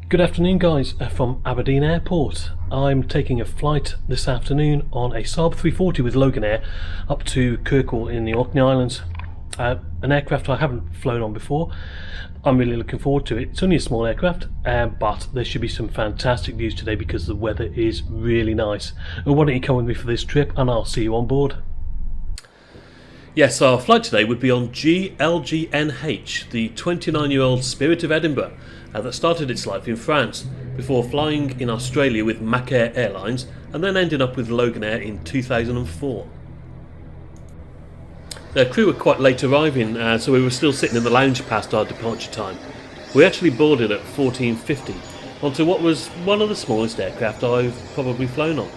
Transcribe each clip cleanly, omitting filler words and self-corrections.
Good afternoon guys, from Aberdeen Airport. I'm taking a flight this afternoon on a Saab 340 with Loganair up to Kirkwall in the Orkney Islands. An aircraft I haven't flown on before. I'm really looking forward to it. It's only a small aircraft, but there should be some fantastic views today because the weather is really nice. And why don't you come with me for this trip and I'll see you on board. Yes, our flight today would be on GLGNH, the 29-year-old Spirit of Edinburgh that started its life in France before flying in Australia with Macair Airlines and then ending up with Loganair in 2004. Their crew were quite late arriving, so we were still sitting in the lounge past our departure time. We actually boarded at 14:50 onto what was one of the smallest aircraft I've probably flown on.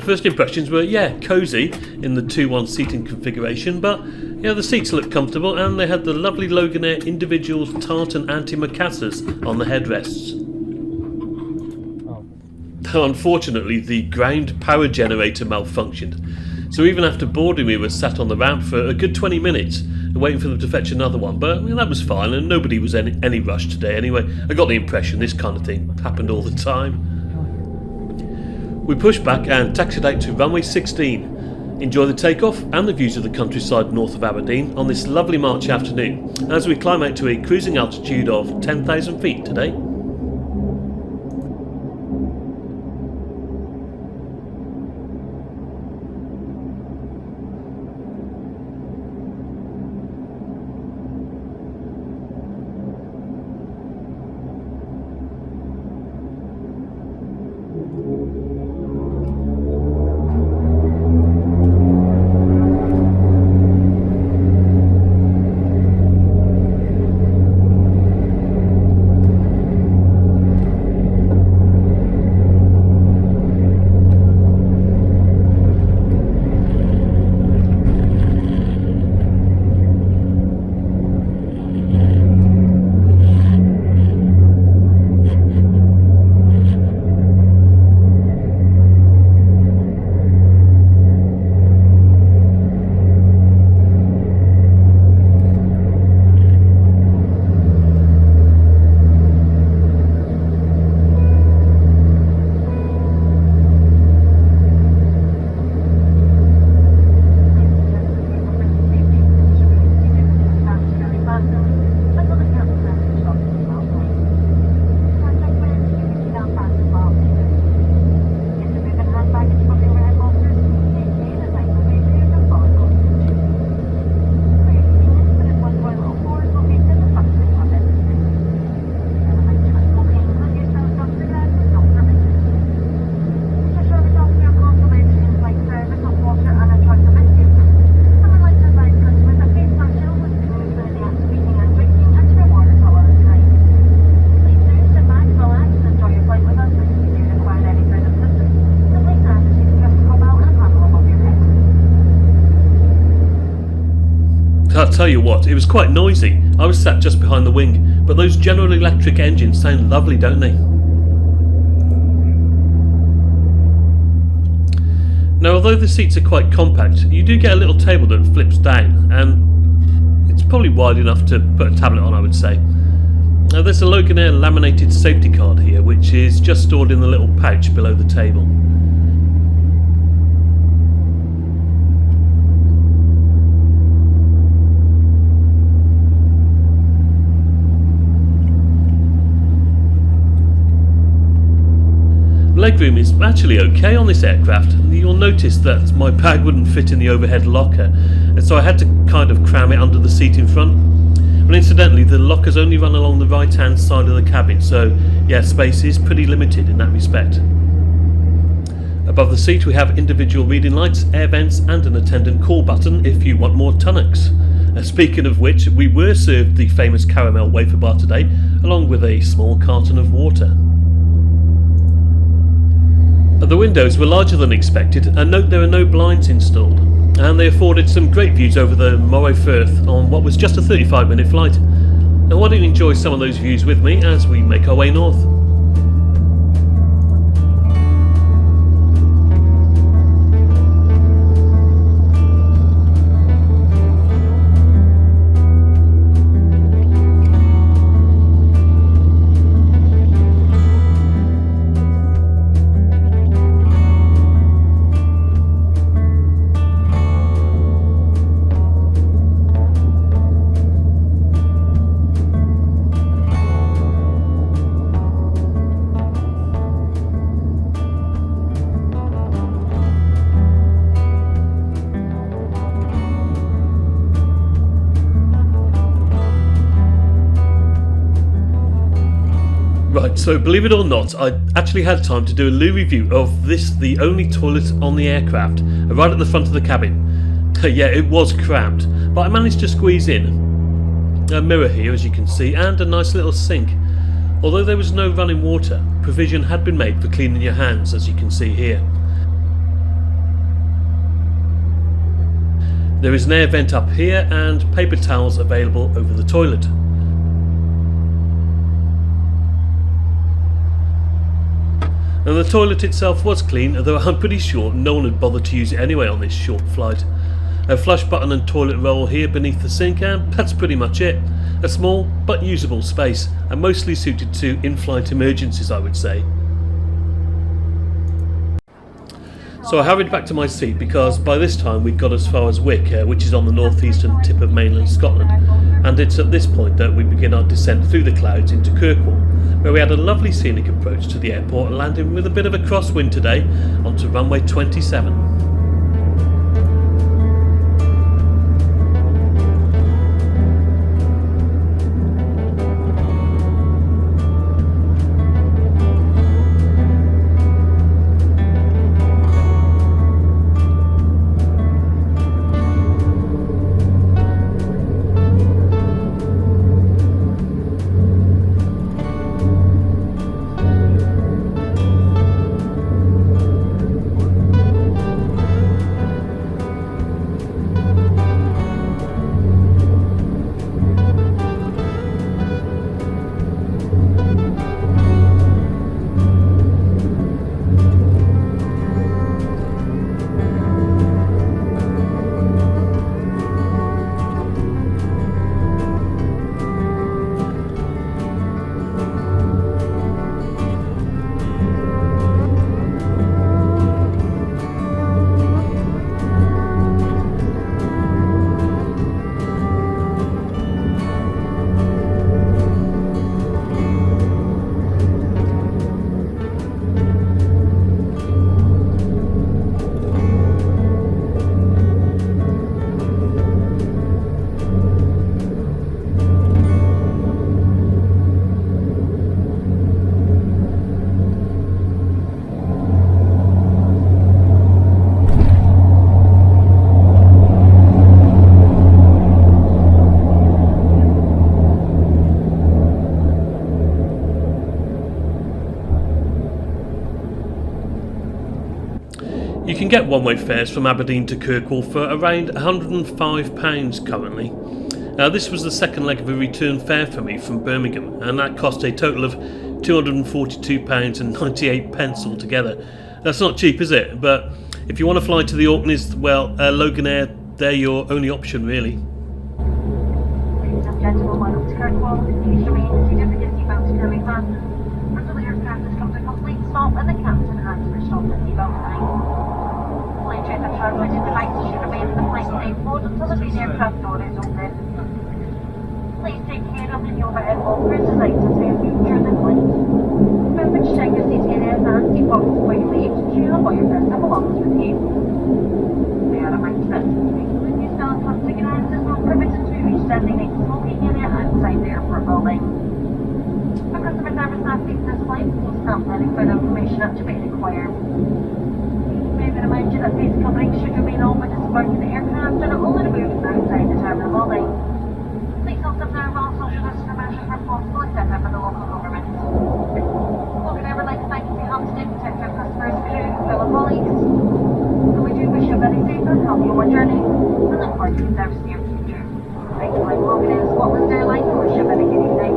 First impressions were, cosy in the 2-1 seating configuration, but the seats looked comfortable and they had the lovely Loganair individual tartan antimacassars on the headrests. Though unfortunately the ground power generator malfunctioned, so even after boarding we were sat on the ramp for a good 20 minutes waiting for them to fetch another one, but that was fine and nobody was in any rush today anyway. I got the impression this kind of thing happened all the time. We pushed back and taxied out to runway 16. Enjoy the takeoff and the views of the countryside north of Aberdeen on this lovely March afternoon as we climb out to a cruising altitude of 10,000 feet today. I'll tell you what, it was quite noisy. I was sat just behind the wing, but those General Electric engines sound lovely, don't they? Now, although the seats are quite compact, you do get a little table that flips down, and it's probably wide enough to put a tablet on, I would say. Now, there's a Loganair laminated safety card here, which is just stored in the little pouch below the table. Legroom is actually okay on this aircraft. You'll notice that my bag wouldn't fit in the overhead locker, and so I had to kind of cram it under the seat in front. And incidentally, the lockers only run along the right hand side of the cabin, so space is pretty limited in that respect. Above the seat we have individual reading lights, air vents and an attendant call button if you want more tonics. Speaking of which, we were served the famous caramel wafer bar today, along with a small carton of water. The windows were larger than expected, and note there are no blinds installed, and they afforded some great views over the Moray Firth on what was just a 35-minute flight. Now why don't you enjoy some of those views with me as we make our way north. Right, so believe it or not, I actually had time to do a loo review of this, the only toilet on the aircraft, right at the front of the cabin. Yeah, it was cramped, but I managed to squeeze in a mirror here, as you can see, and a nice little sink. Although there was no running water, provision had been made for cleaning your hands, as you can see here. There is an air vent up here and paper towels available over the toilet. And the toilet itself was clean, although I'm pretty sure no one would bother to use it anyway on this short flight. A flush button and toilet roll here beneath the sink, and that's pretty much it. A small but usable space, and mostly suited to in-flight emergencies, I would say. So I hurried back to my seat because by this time we'd got as far as Wick, which is on the northeastern tip of mainland Scotland, and it's at this point that we begin our descent through the clouds into Kirkwall, where we had a lovely scenic approach to the airport, landing with a bit of a crosswind today onto runway 27. You can get one-way fares from Aberdeen to Kirkwall for around £105 currently. This was the second leg of a return fare for me from Birmingham, and that cost a total of £242.98 altogether. That's not cheap, is it? But if you want to fly to the Orkneys, well, Loganair, they're your only option, really. Ladies and gentlemen, welcome to Kirkwall. Please remain seated with your seatbelts securely fastened until the aircraft has come to a complete stop and the captain has switched off the seatbelt sign. Flight trains and transmitted devices should remain in the flight safe mode until the main aircraft door is open. Please take care of any overhead walkers as items may move during the flight. Remember to check your seat areas and seat pockets before you leave to ensure all your personal belongings with you. May I remind you that with your still in plastic and items is not permitted to reach standing next to the smoking area outside the airport building. For customer service staff taking this flight, please stamp any further information that you may require. May I remind you that face coverings should remain on when disembarking the aircraft and are only removed from outside the terminal building. Please also observe all social distancing measures where possible set up by the local government. Loganair would like to thank you for your help today protect our customers, crew, and fellow colleagues. And we do wish you a very safe and healthy one journey and look forward to your service in your future. Thank you, like Loganair Scotland Airline, and wish you a very good evening.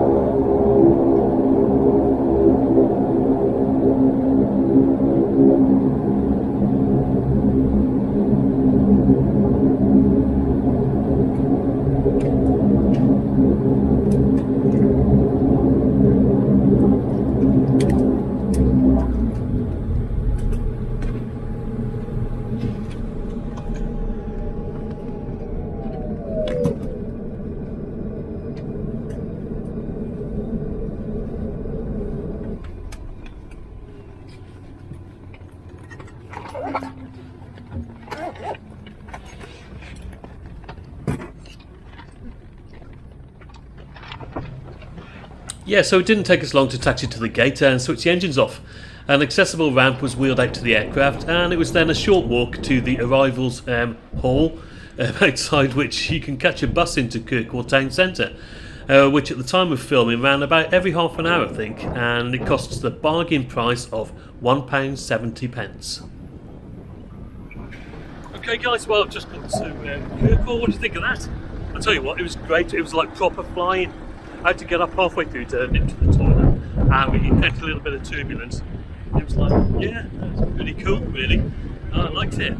Yeah, so it didn't take us long to taxi to the gate and switch the engines off. An accessible ramp was wheeled out to the aircraft, and it was then a short walk to the arrivals hall, outside which you can catch a bus into Kirkwall town centre, which at the time of filming ran about every half an hour, I think, and it costs the bargain price of £1.70. Okay guys, well, I've just got to Kirkwall. What do you think of that? I'll tell you what, it was great. It was like proper flying. I had to get up halfway through to nip to the toilet, and we encountered a little bit of turbulence. It was like, yeah, it was pretty cool, really. I liked it.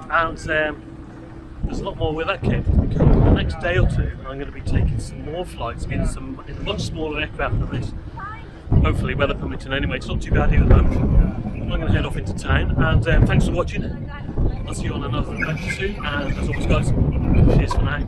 And there's a lot more where that came from. The next day or two, I'm going to be taking some more flights in a much smaller aircraft than this. Hopefully, weather permitting anyway. It's not too bad here at the moment. I'm going to head off into town, and thanks for watching. I'll see you on another adventure soon, and as always guys, cheers for now.